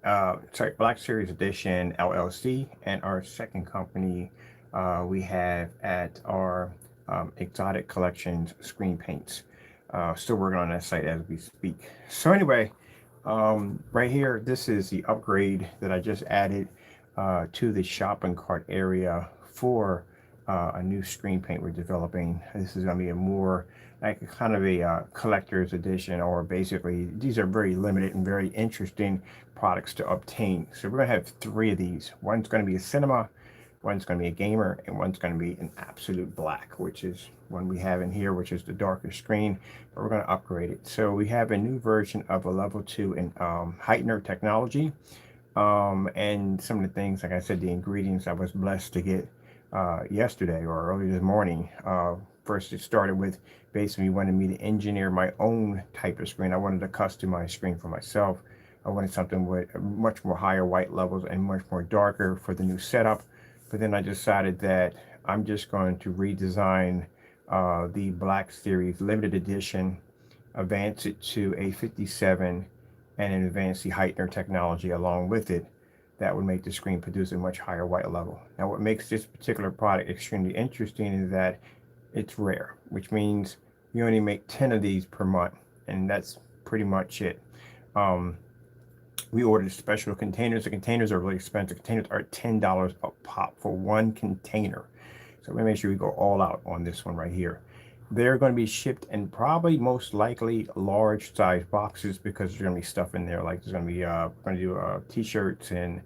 sorry, Black Series Edition LLC, and our second company we have at our Exotic Collections Screen Paints. Still working on that site as we speak. So anyway, right here, this is the upgrade that I just added to the shopping cart area for a new screen paint we're developing. This is going to be a more like a kind of a collector's edition, or basically these are very limited and very interesting products to obtain. So we're going to have three of these. One's going to be a cinema, one's going to be a gamer, and one's going to be an absolute black, which is one we have in here, which is the darker screen, but we're going to upgrade it. So we have a new version of a level 2 in heightener technology. And some of the things, like I said, the ingredients I was blessed to get yesterday or early this morning. First, it started with basically wanting me to engineer my own type of screen. I wanted to customize screen for myself. I wanted something with much more higher white levels and much more darker for the new setup. But then I decided that I'm just going to redesign the Black Series limited edition, advance it to a 57, and advance the heightener technology along with it. That would make the screen produce a much higher white level. Now, what makes this particular product extremely interesting is that it's rare, which means you only make 10 of these per month, and that's pretty much it. Um, we ordered special containers. The containers are really expensive. Containers are $10 a pop for one container. So we make sure we go all out on this one right here. They're going to be shipped in probably most likely large size boxes, because there's going to be stuff in there. Like there's going to be going to do t-shirts and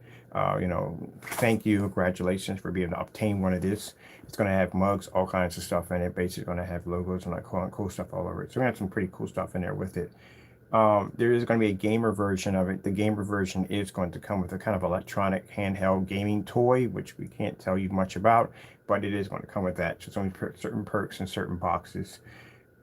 thank you, congratulations for being able to obtain one of this. It's going to have mugs, all kinds of stuff in it. Basically going to have logos and like cool stuff all over it. So we're going to have some pretty cool stuff in there with it. There is going to be a gamer version of it. The gamer version is going to come with a kind of electronic handheld gaming toy, which we can't tell you much about, but it is going to come with that. So it's only certain perks in certain boxes.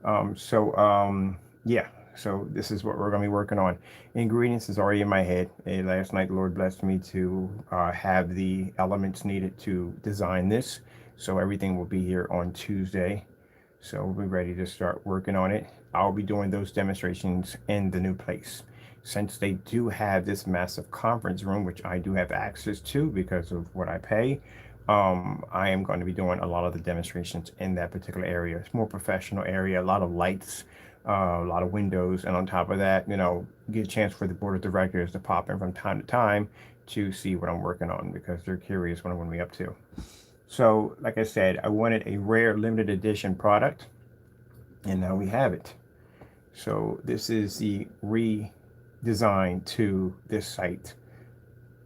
Yeah, so this is what we're going to be working on. Ingredients is already in my head. Last night, the Lord blessed me to have the elements needed to design this. So everything will be here on Tuesday. So we'll be ready to start working on it. I'll be doing those demonstrations in the new place. Since they do have this massive conference room, which I do have access to because of what I pay, I am going to be doing a lot of the demonstrations in that particular area. It's more professional area, a lot of lights, a lot of windows, and on top of that, get a chance for the board of directors to pop in from time to time to see what I'm working on, because they're curious what I'm going to be up to. So, like I said, I wanted a rare limited edition product, and now we have it. So this is the redesign to this site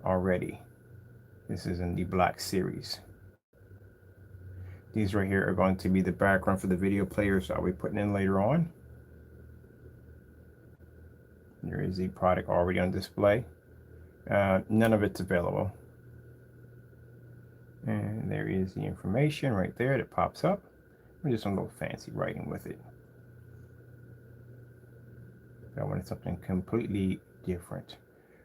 already. This is in the Black Series. These right here are going to be the background for the video players I'll be putting in later on. There is the product already on display. None of it's available. And there is the information right there that pops up. And just some little fancy writing with it. I wanted something completely different.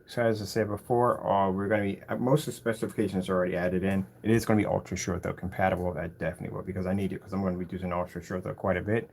So as I said before, we're going to be, most of the specifications are already added in. It is going to be ultra short though compatible. That definitely will, because I need it, because I'm going to be using ultra short though quite a bit.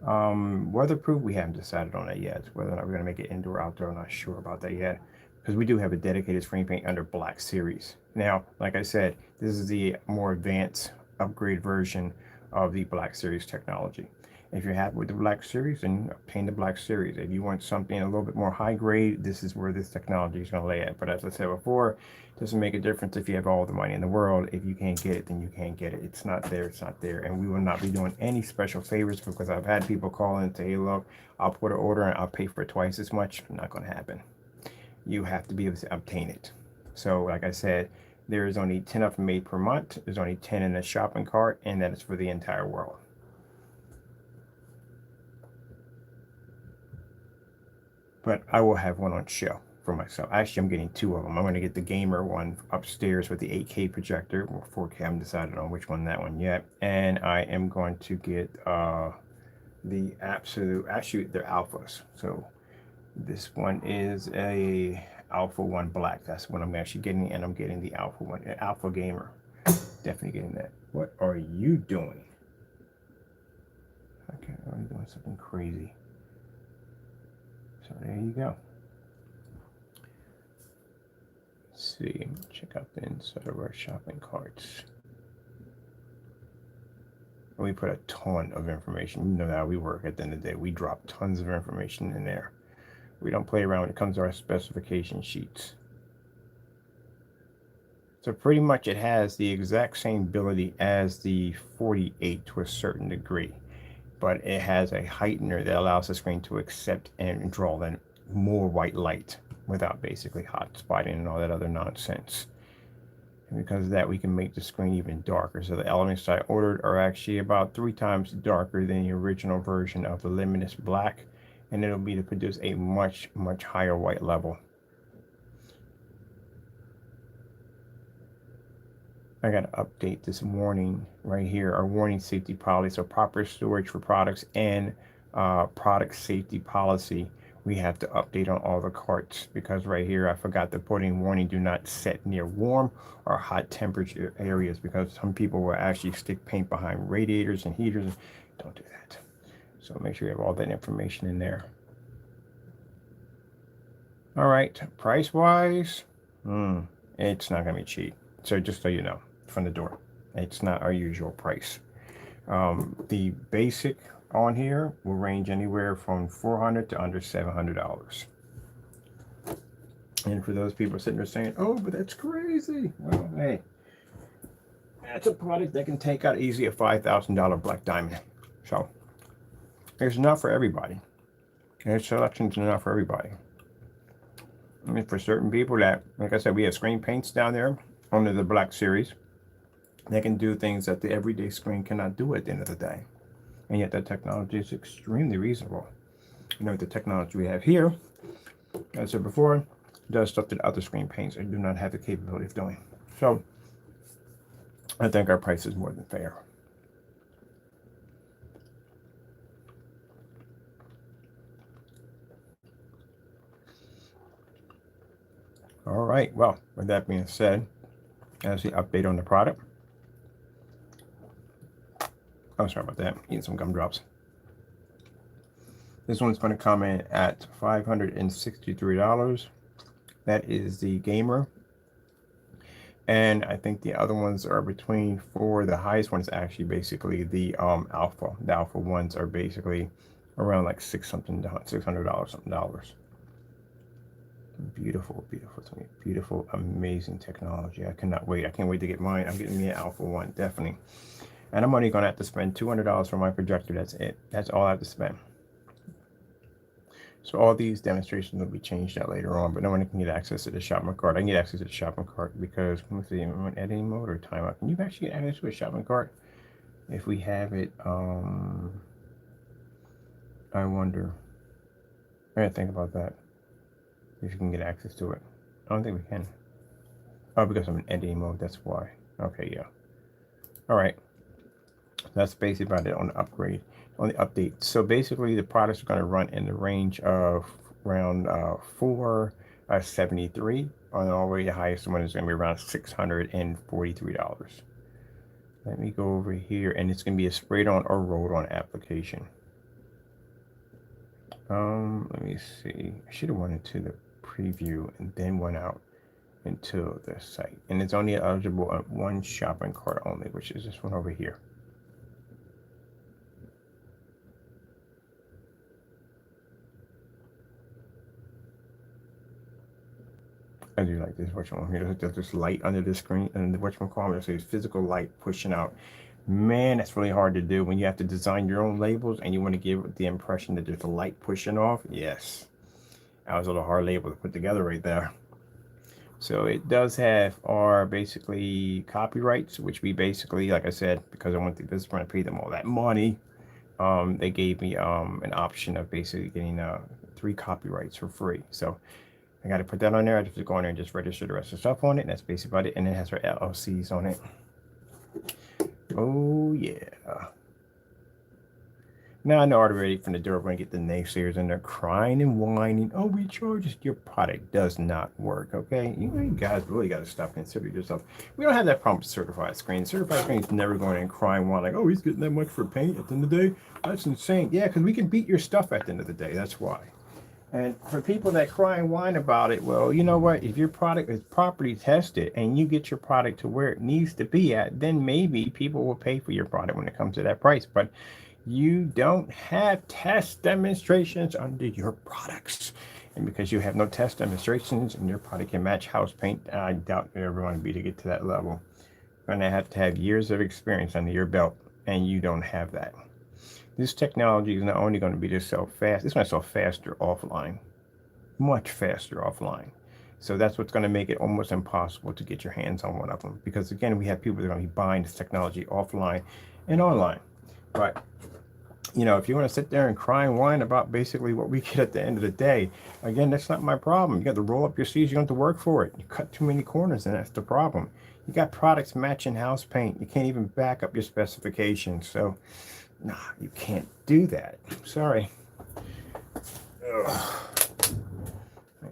Weatherproof, we haven't decided on that yet. Whether or not we're going to make it indoor, outdoor, I'm not sure about that yet, because we do have a dedicated screen paint under Black Series. Now, like I said, this is the more advanced upgrade version of the Black Series technology. If you're happy with the Black Series, then obtain the Black Series. If you want something a little bit more high grade, this is where this technology is going to lay at. But as I said before, it doesn't make a difference if you have all the money in the world. If you can't get it, then you can't get it. It's not there, it's not there. And we will not be doing any special favors, because I've had people call in and say, hey, look, I'll put an order and I'll pay for it twice as much. Not going to happen. You have to be able to obtain it. So like I said, there is only 10 of them made per month. There's only 10 in the shopping cart, and that is for the entire world. But I will have one on show for myself. Actually, I'm getting two of them. I'm going to get the gamer one upstairs with the 8K projector, or 4K. I haven't decided on which one that one yet. And I am going to get the absolute, actually they're alphas. So this one is a Alpha 1 Black. That's what I'm actually getting, and I'm getting the Alpha 1, Alpha Gamer. Definitely getting that. What are you doing? Okay, I'm doing something crazy. So there you go. see. Check out the inside of our shopping carts. We put a ton of information. You know how we work at the end of the day. We drop tons of information in there. We don't play around when it comes to our specification sheets. So pretty much it has the exact same ability as the 48 to a certain degree, but it has a heightener that allows the screen to accept and draw in more white light without basically hot spotting and all that other nonsense. And because of that, we can make the screen even darker. So the elements I ordered are actually about 3 times darker than the original version of the Luminous Black, and it'll be to produce a much higher white level. I got to update this warning right here, our warning safety policy. So proper storage for products and product safety policy, we have to update on all the carts, because right here I forgot to put in warning: do not set near warm or hot temperature areas, because some people will actually stick paint behind radiators and heaters. Don't do that. So make sure you have all that information in there. All right, price wise, it's not gonna be cheap. So just so you know, from the door, it's not our usual price. The basic on here will range anywhere from $400 to under $700. And for those people sitting there saying, oh, but that's crazy, well, hey, that's a product that can take out easily a $5,000 black diamond. So there's enough for everybody. There's selections enough for everybody. I mean, for certain people that, like I said, we have screen paints down there under the Black series. They can do things that the everyday screen cannot do at the end of the day. And yet that technology is extremely reasonable. You know, with the technology we have here, as I said before, does stuff that other screen paints do not have the capability of doing. So I think our price is more than fair. All right, well, with that being said, as the update on the product. Oh, sorry about that. Eating some gumdrops. This one's going to come in at $563. That is the gamer. And I think the other ones are between the highest one is actually basically the alpha. The alpha ones are basically around like $600 something. Beautiful, beautiful, amazing technology. I cannot wait. I can't wait to get mine. I'm getting me an Alpha 1, definitely. And I'm only going to have to spend $200 for my projector. That's it. That's all I have to spend. So all these demonstrations will be changed out later on, but no one can get access to the shopping cart. I can get access to the shopping cart because, let's see, I'm in editing mode or timeout. Can you actually get access to a shopping cart if we have it? I wonder. I gotta think about that. If you can get access to it. I don't think we can. Oh, because I'm in editing mode, that's why. Okay, yeah. All right. That's basically about it on the upgrade, on the update. So basically the products are going to run in the range of around $473, on all the way the highest one is going to be around $643. Let me go over here, and it's going to be a sprayed on or rolled on application. Let me see. I should have went into the preview and then went out into the site, and it's only eligible on one shopping cart only, which is this one over here. I do like this whatchamacallit here. There's this light under the screen, and the whatchamacallit, it says physical light pushing out. Man, that's really hard to do when you have to design your own labels and you want to give the impression that there's a light pushing off. Yes, that was a little hard label to put together right there. So it does have our basically copyrights, which we basically, like I said, because I want this one to pay them all that money, they gave me an option of basically getting 3 copyrights for free. So I got to put that on there. I just go in there and just register the rest of the stuff on it. And that's basically about it. And it has our LLCs on it. Oh, yeah. Now I know already from the door, we're going to get the naysayers and they're crying and whining. Oh, we charge us. Your product does not work, okay? You guys really got to stop considering yourself. We don't have that problem with certified screen. Certified screen is never going in crying while like, oh, he's getting that much for paint at the end of the day. That's insane. Yeah, because we can beat your stuff at the end of the day. That's why. And for people that cry and whine about it, well, you know what? If your product is properly tested and you get your product to where it needs to be at, then maybe people will pay for your product when it comes to that price. But you don't have test demonstrations under your products. And because you have no test demonstrations and your product can match house paint, I doubt you're ever going to be to get to that level. You're going to have years of experience under your belt, and you don't have that. This technology is not only going to be to sell fast, it's going to sell faster offline, much faster offline. So that's what's going to make it almost impossible to get your hands on one of them. Because again, we have people that are going to be buying this technology offline and online. But if you want to sit there and cry and whine about basically what we get at the end of the day, again, that's not my problem. You got to roll up your sleeves. You don't have to work for it. You cut too many corners, and that's the problem. You got products matching house paint. You can't even back up your specifications. So, nah, you can't do that. Sorry. Ugh.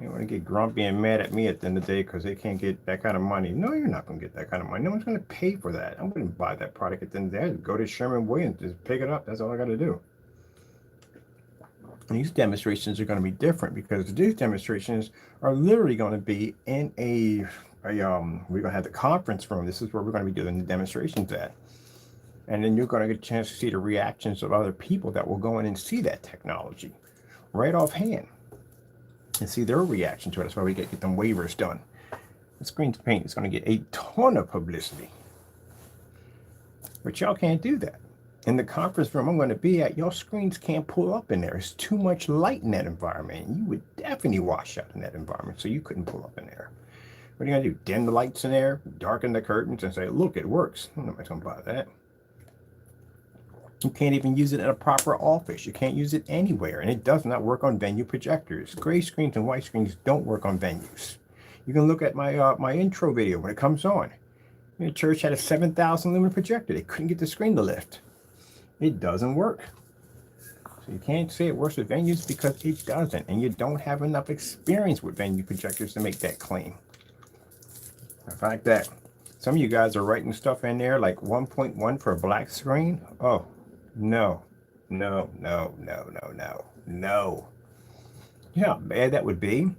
You want to get grumpy and mad at me at the end of the day because they can't get that kind of money. No, you're not going to get that kind of money. No one's going to pay for that. I wouldn't buy that product at the end of the day. I'd go to Sherwin-Williams, just pick it up. That's all I got to do. And these demonstrations are going to be different because these demonstrations are literally going to be in we're going to have the conference room. This is where we're going to be doing the demonstrations at. And then you're going to get a chance to see the reactions of other people that will go in and see that technology right offhand and see their reaction to it. That's why we get them waivers done. The screen paint is going to get a ton of publicity. But y'all can't do that. In the conference room I'm going to be at, your screens can't pull up in there. It's too much light in that environment. You would definitely wash out in that environment, so you couldn't pull up in there. What are you going to do? Dim the lights in there, darken the curtains, and say, look, it works. Nobody's going to buy that. You can't even use it in a proper office. You can't use it anywhere, and it does not work on venue projectors. Gray screens and white screens don't work on venues. You can look at my my intro video when it comes on. The church had a 7,000 lumen projector. They couldn't get the screen to lift. It doesn't work. So you can't say it works with venues because it doesn't, and you don't have enough experience with venue projectors to make that claim. The fact that some of you guys are writing stuff in there like 1.1 for a black screen. Oh, no. You know how bad that would be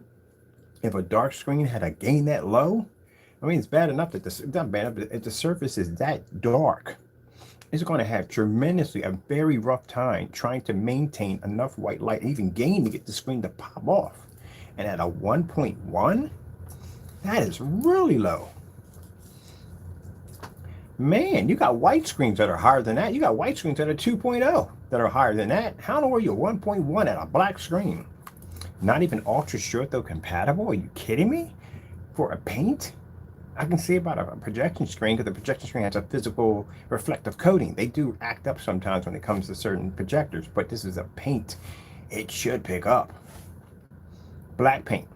if a dark screen had a gain that low? I mean, it's bad enough that it's not bad enough, but if the surface is that dark, it's going to have a very rough time trying to maintain enough white light, even gain to get the screen to pop off. And at a 1.1, that is really low. Man, you got white screens that are higher than that. You got white screens that are 2.0 that are higher than that. How in the world are you 1.1 at a black screen? Not even ultra short though compatible? Are you kidding me? For a paint? I can see about a projection screen because the projection screen has a physical reflective coating. They do act up sometimes when it comes to certain projectors, but this is a paint. It should pick up. Black paint.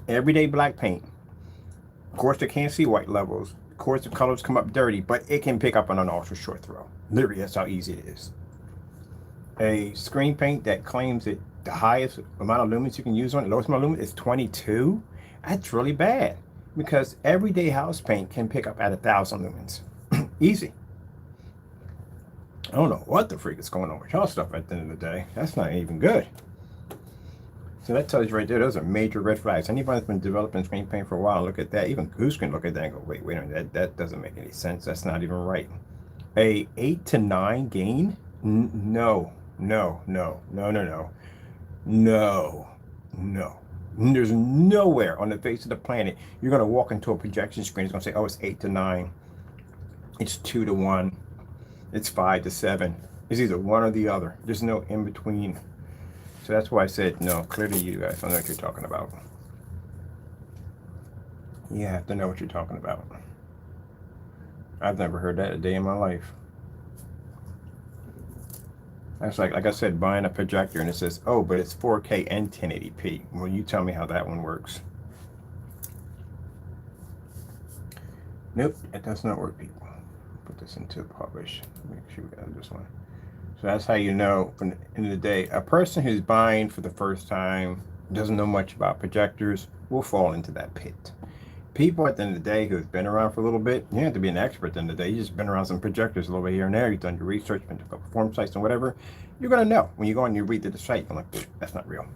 Everyday black paint. Of course, they can't see white levels. Of course, the colors come up dirty, but it can pick up on an ultra short throw. Literally, that's how easy it is. A screen paint that claims it the highest amount of lumens you can use on it, lowest amount of lumens is 22. That's really bad because everyday house paint can pick up at 1,000 lumens. Easy. I don't know what the freak is going on with y'all stuff at the end of the day. That's not even good. So that tells you right there, those are major red flags. Anybody that's been developing screen paint for a while, look at that. Even Goose can look at that and go, wait a minute, that doesn't make any sense. That's not even right. A 8 to 9 gain? No. There's nowhere on the face of the planet you're going to walk into a projection screen. It's going to say, oh, it's 8 to 9. It's 2 to 1. It's 5 to 7. It's either one or the other. There's no in between. So that's why I said, no, clearly you guys don't know what you're talking about. You have to know what you're talking about. I've never heard that a day in my life. That's like I said, buying a projector and it says, oh, but it's 4K and 1080p. Well, you tell me how that one works. Nope, it does not work, people. Put this into publish. Make sure we got this one. So that's how you know, from the end of the day, a person who's buying for the first time, doesn't know much about projectors, will fall into that pit. People at the end of the day who've been around for a little bit, you don't have to be an expert at the end of the day. You've just been around some projectors a little bit here and there. You've done your research, been to a couple forum sites and whatever. You're going to know. When you go and you read the site, you're like, that's not real.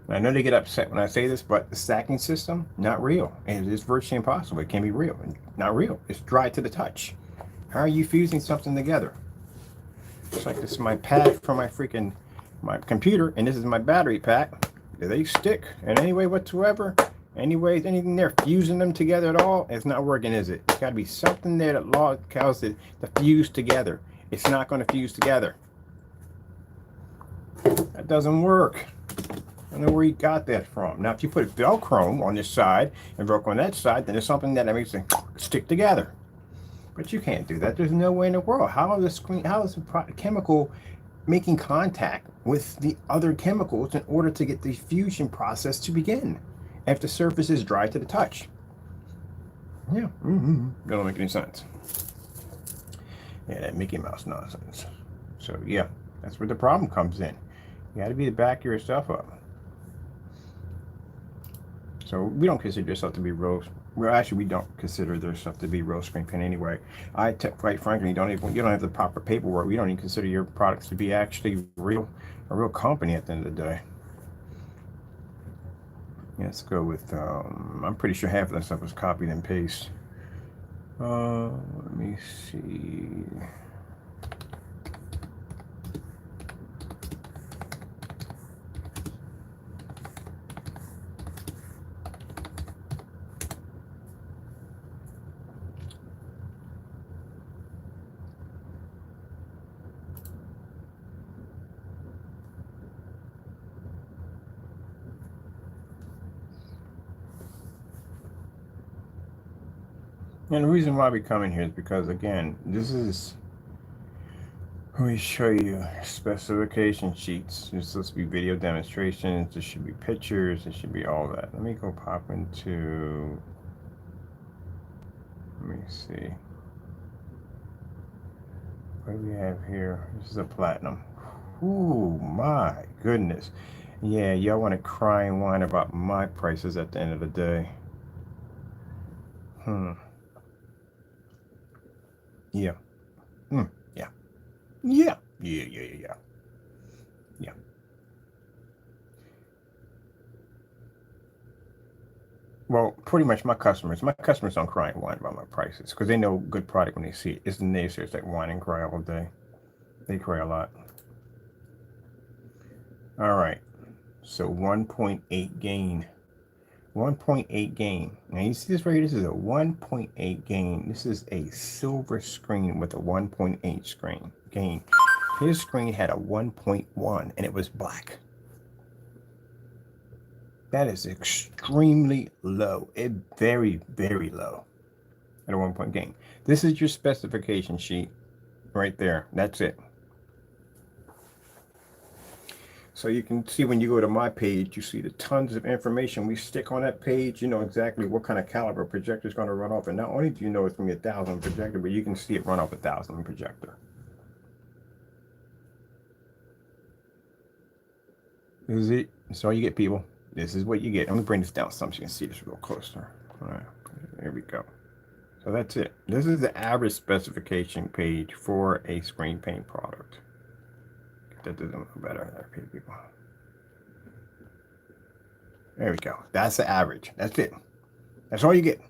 I know they get upset when I say this, but the stacking system, not real. And it's virtually impossible. It can be real. Not real. It's dry to the touch. How are you fusing something together? It's like this is my pad for my computer, and this is my battery pack. Do they stick in any way whatsoever? Anyways, anything there fusing them together at all? It's not working, is it? It's got to be something there that law tells it to fuse together. It's not going to fuse together. That doesn't work. I don't know where you got that from. Now, if you put Velcro on this side and Velcro on that side, then there's something that makes it stick together. But you can't do that. There's no way in the world. How is the chemical making contact with the other chemicals in order to get the fusion process to begin if the surface is dry to the touch? Yeah, that don't make any sense. Yeah, that Mickey Mouse nonsense. So yeah, that's where the problem comes in. You got to be to back yourself up. So we don't consider yourself to be real. Well, actually, we don't consider their stuff to be real screen print anyway. Quite frankly, you don't have the proper paperwork. We don't even consider your products to be actually a real company at the end of the day. Let's go with. I'm pretty sure half of that stuff was copied and paste. Let me see. And the reason why we come in here is because, again, this is where we show you specification sheets. There's supposed to be video demonstrations. There should be pictures. There should be all that. Let me go pop into, let me see. What do we have here? This is a platinum. Ooh, my goodness. Yeah, y'all want to cry and whine about my prices at the end of the day. Yeah. Yeah. Yeah. Yeah. Well, pretty much my customers don't cry and whine about my prices because they know good product when they see it. It's the naysayers that whine and cry all day. They cry a lot. All right. So 1.8 gain. 1.8 gain. Now you see this right here? This is a 1.8 gain. This is a silver screen with a 1.8 screen gain. His screen had a 1.1 and it was black. That is extremely low. Very, very low at a 1 point gain. This is your specification sheet right there. That's it. So you can see when you go to my page, you see the tons of information we stick on that page. You know exactly what kind of caliber projector is going to run off. And not only do you know it's going to be 1,000 projector, but you can see it run off 1,000 projector. This is it. That's all you get, people. This is what you get. Let me bring this down some so you can see this real closer. All right, there we go. So that's it. This is the average specification page for a screen paint product. That doesn't look better. There, people. There we go. That's the average. That's it. That's all you get.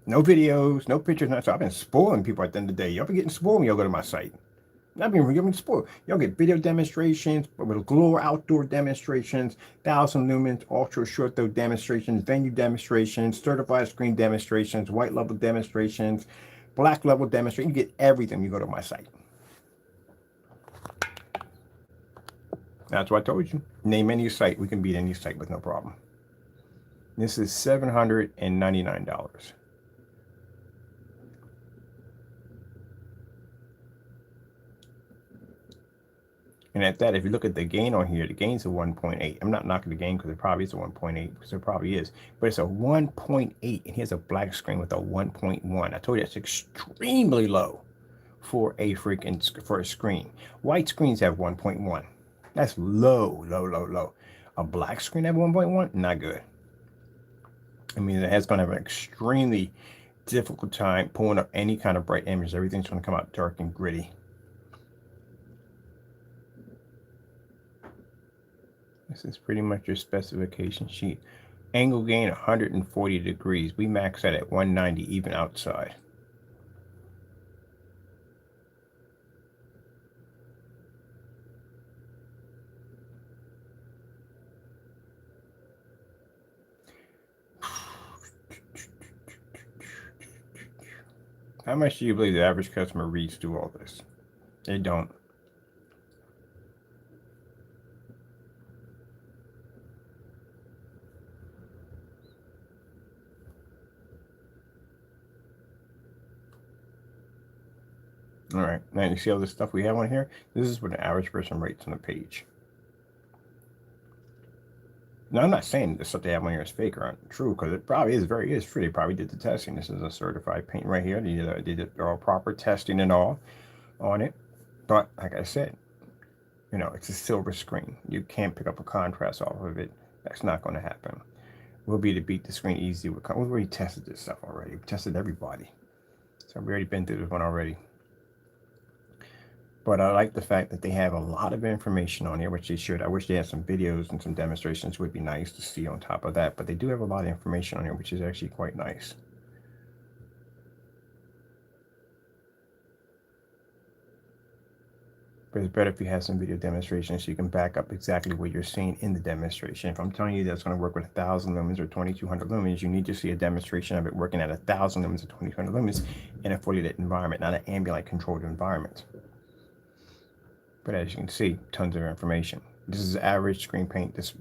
No videos, no pictures, nothing. So I've been spoiling people at the end of the day. Y'all be getting spoiled when y'all go to my site. I've been giving spoiled. Y'all get video demonstrations, with glow outdoor demonstrations, 1,000 lumens, ultra short throw demonstrations, venue demonstrations, certified screen demonstrations, white level demonstrations, black level demonstrations. You get everything when you go to my site. That's what I told you. Name any site. We can beat any site with no problem. This is $799. And at that, if you look at the gain on here, the gain's a 1.8. I'm not knocking the gain because it probably is a 1.8, because it probably is. But it's a 1.8, and here's a black screen with a 1.1. I told you that's extremely low for a screen. White screens have 1.1. That's low. A black screen at 1.1, not good. I mean, it's going to have an extremely difficult time pulling up any kind of bright image. Everything's going to come out dark and gritty. This is pretty much your specification sheet. Angle gain 140 degrees. We max that at 190 even outside. How much do you believe the average customer reads through all this? They don't. All right, now you see all this stuff we have on here? This is what an average person writes on the page. Now, I'm not saying the stuff they have on here is fake or untrue, because it probably is true. They probably did the testing. This is a certified paint right here. They did all proper testing and all on it. But like I said, you know, it's a silver screen. You can't pick up a contrast off of it. That's not going to happen. We'll be to beat the screen easy. We've already tested this stuff already. We've tested everybody. So we've already been through this one already. But I like the fact that they have a lot of information on here, which they should. I wish they had some videos and some demonstrations. Would be nice to see on top of that. But they do have a lot of information on here, which is actually quite nice. But it's better if you have some video demonstrations so you can back up exactly what you're seeing in the demonstration. If I'm telling you that's going to work with 1,000 lumens or 2,200 lumens, you need to see a demonstration of it working at 1,000 lumens or 2,200 lumens in a fully lit environment, not an ambient controlled environment. But as you can see, tons of information. This is average screen paint, this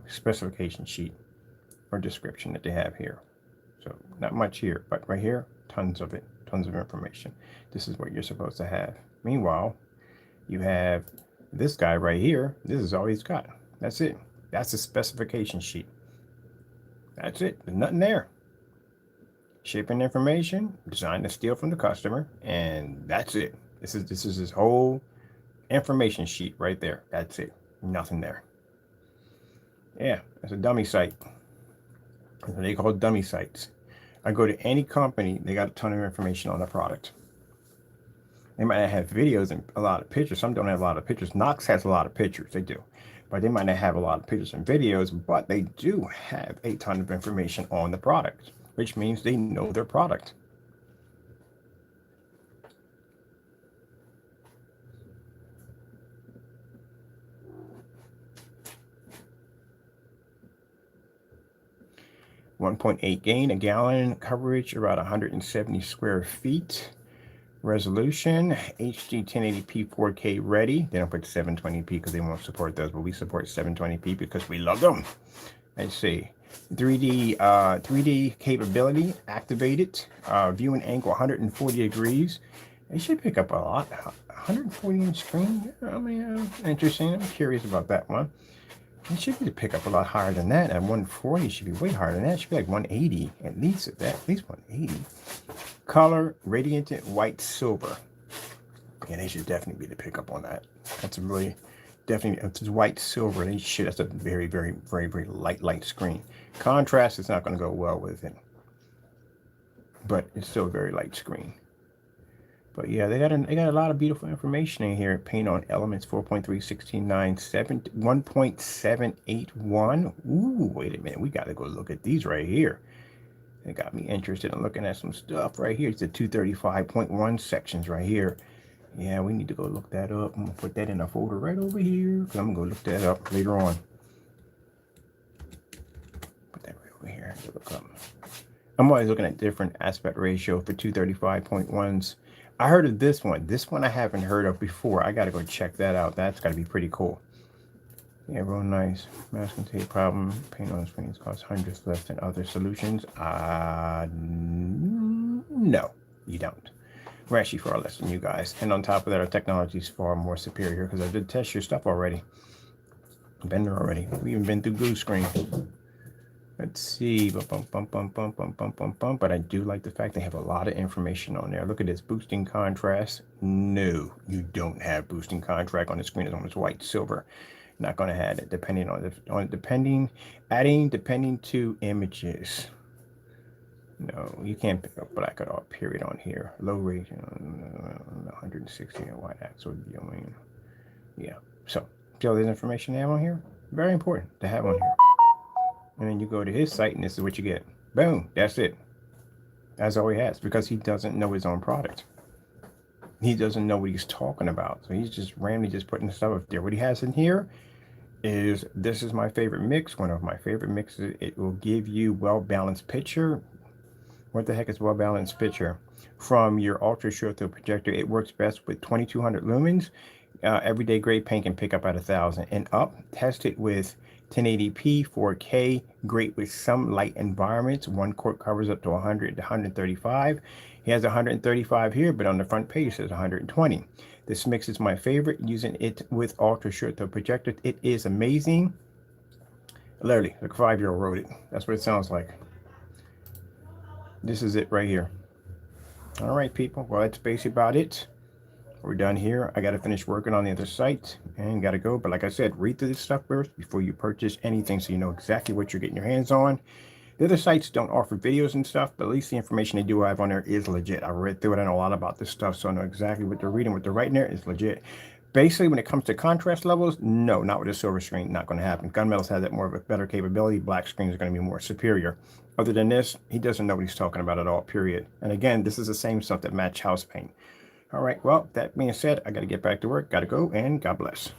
specification sheet or description that they have here. So not much here, but right here, tons of it, tons of information. This is what you're supposed to have. Meanwhile, you have this guy right here. This is all he's got. That's it. That's the specification sheet. That's it. There's nothing there. Shipping information, designed to steal from the customer, and that's it. This is his whole information sheet right there. That's it. Nothing there. Yeah, that's a dummy site. That's what they call dummy sites. I go to any company, they got a ton of information on the product. They might not have videos and a lot of pictures. Some don't have a lot of pictures. Knox has a lot of pictures. They do. But they might not have a lot of pictures and videos, but they do have a ton of information on the product, which means they know their product. .8 gain, a gallon, coverage about 170 square feet. Resolution, HD 1080p 4K ready. They don't put 720p because they won't support those, but we support 720p because we love them. Let's see. 3D capability activated. Viewing angle 140 degrees. It should pick up a lot. 140-inch screen. I mean, interesting. I'm curious about that one. It should be to pick up a lot higher than that. At 140, it should be way higher than that. It should be like 180 at least. At least 180. Color, radiant white silver. Yeah, they should definitely be to pick up on that. That's a really, definitely, it's white silver. That's a very, very, very, very light screen. Contrast is not going to go well with it, but it's still a very light screen. But yeah, they got a lot of beautiful information in here. Paint on elements 4.3, 1.781. Ooh, wait a minute. We got to go look at these right here. They got me interested in looking at some stuff right here. It's the 235.1 sections right here. Yeah, we need to go look that up. I'm going to put that in a folder right over here because I'm going to go look that up later on. Put that right over here to look up. I'm always looking at different aspect ratio for 235.1s. I heard of this one. This one I haven't heard of before. I got to go check that out. That's got to be pretty cool. Yeah, real nice. Masking tape problem. Paint on screens costs hundreds less than other solutions. No, you don't. We're actually far less than you guys. And on top of that, our technology is far more superior because I did test your stuff already. Been there already. We even been through blue screen. Let's see. But I do like the fact they have a lot of information on there. Look at this. Boosting contrast. No, you don't have boosting contrast on the screen. It's almost white silver. Not going to have it depending depending to images. No, you can't pick up black at all, period, on here. Low rate, 160 and white axle viewing. Yeah, so see all this information they have on here? Very important to have on here. And then you go to his site and this is what you get. Boom, that's it. That's all he has, because he doesn't know his own product. He doesn't know what he's talking about. So he's just randomly just putting stuff up there. What he has in here is, this is my favorite mix, one of my favorite mixes. It will give you well-balanced picture. What the heck is well-balanced picture? From your ultra short throw projector, it works best with 2200 lumens. Everyday grade paint can pick up at 1000 and up. Test it with 1080p, 4K, great with some light environments. One quart covers up to 100 to 135. He has 135 here, but on the front page it says 120. This mix is my favorite, using it with ultra short throw projector. It is amazing. Literally, like a 5-year-old wrote it. That's what it sounds like. This is it right here. All right, people. Well, that's basically about it. We're done here. I got to finish working on the other site and got to go. But like I said, read through this stuff first before you purchase anything, so you know exactly what you're getting your hands on. The other sites don't offer videos and stuff, but at least the information they do have on there is legit. I read through it. I know a lot about this stuff, so I know exactly what they're reading, what they're writing there is legit. Basically, when it comes to contrast levels, no, not with a silver screen. Not going to happen. Gunmetal's has that more of a better capability. Black screen is going to be more superior. Other than this, he doesn't know what he's talking about at all, period. And again, this is the same stuff that match house paint. All right, well, that being said, I got to get back to work. Got to go, and God bless.